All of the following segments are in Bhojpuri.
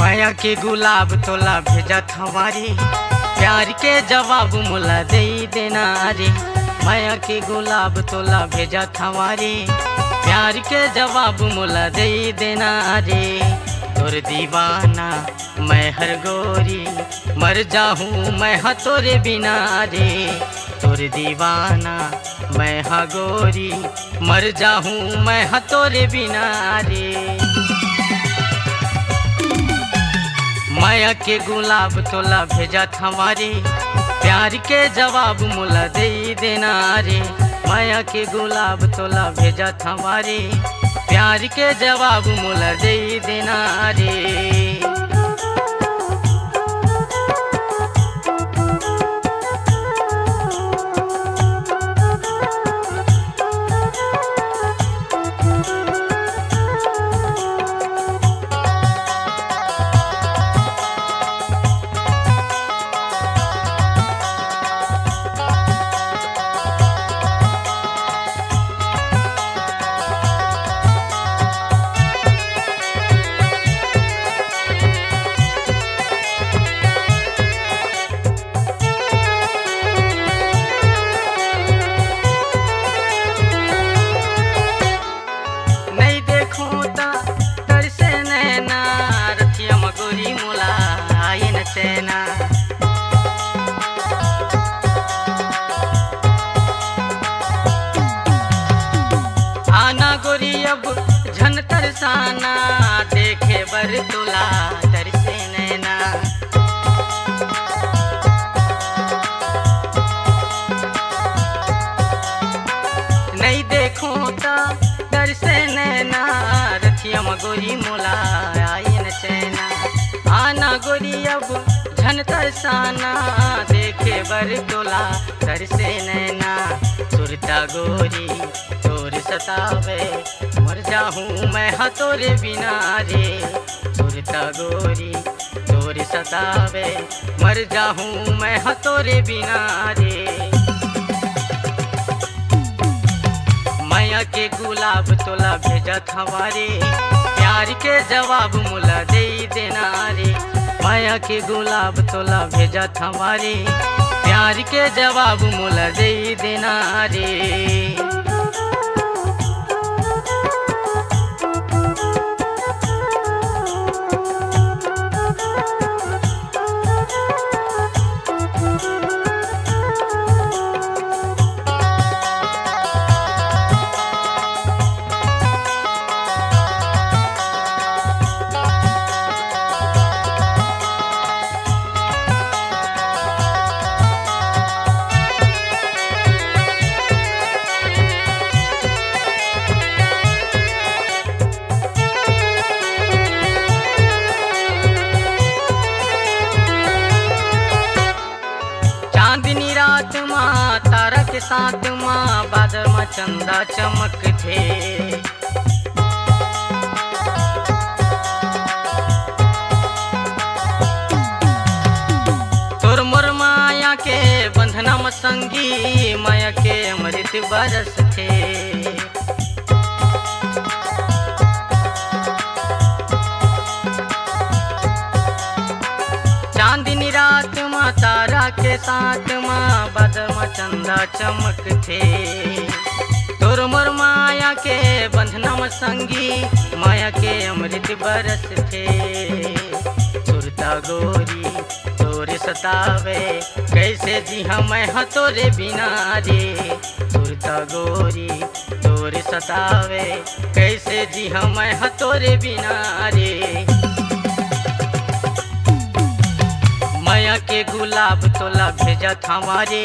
माया के गुलाब तोला भेजत हमारे, प्यार के जवाब मुला दे देना रे। माया के गुलाब तोला भेजत हमारे, प्यार के जवाब मुला दे देना रे। तोर दीवाना मैं हर गोरी, मर जाहूँ मैं हाँ तोरे बिना रे। तोर दीवाना मैं हाँ गोरी, मर जाहूँ मैं हाँ तोरे बिना रे। माया के गुलाब तोला भेजत हमारे, प्यार के जवाब मुला दे देना रे। माया के गुलाब तोला भेजत हमारे, प्यार के जवाब मुला दे देना रे। सेना आना गोरी अब झन तरसाना, देखे बर तुला तरसे नैना। नहीं देखो ता तरसे नैना, रथिया गोरी मोला आई न चैना। आना गोरी अब झन तरसाना, देखे बर तोला तरसे नैना। सुरता गोरी तोर सतावे, मर जाहूँ मैं हाँ तोरे बिना रे। सुरता गोरी तोर सतावे, मर जाहूँ मैं हाँ तोरे बिना रे। माया के गुलाब तोला भेजत हमारे, प्यार के जवाब मुला दे देना रे। माया के गुलाब तोला भेजत हमारे, प्यार के जवाब मुला दे देना रे। चांदनी रात माँ तारा के साथ माँ, बादल माँ चंदा चमक थे। तोर मोर माया के बंधना में संगी, माया के अमृत बरस थे। चांदनी रात माँ तारा के साथ माँ, बादल माँ चंदा चमक थे। तोर मोर माया के बंधना में संगी, माया के अमृत बरस थे। सुरता गोरी तोरे सतावे, कैसे जी हम मैं हाँ तोरे बिना रे। सुरता गोरी तोरे सतावे, कैसे जी हम मैं हाँ तोरे बिना रे। माया के गुलाब तोला भेजत हमारे,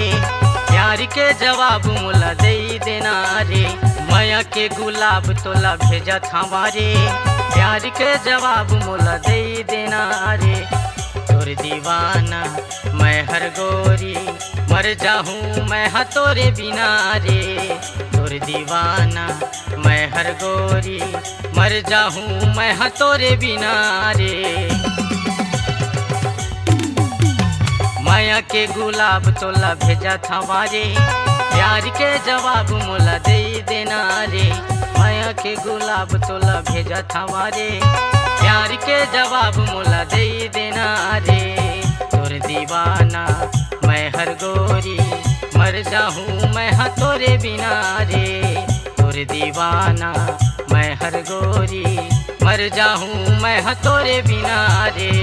प्यार के जवाब मुला दे देना रे। माया के गुलाब तोला भेजत हमारे, प्यार के जवाब मुला दे देना रे। तोर दीवाना मैं हर गोरी, मर जाहूँ मैं हाँ तोरे बिना रे। तोर दीवाना मैं हर गोरी, मर जाहूँ मैं हाँ तोरे बिना रे। माया के गुलाब तोला भेजत हमारे, प्यार के जवाब मुला दे देना रे। माया के गुलाब तोला भेजत हमारे, प्यार के जवाब मुला दे दीवाना मैं हर गोरी, मर जाऊँ मैं हाँ तोरे बिना रे। तोरे दीवाना मैं हर गोरी, मर जाऊँ मैं हाँ तोरे बिना रे।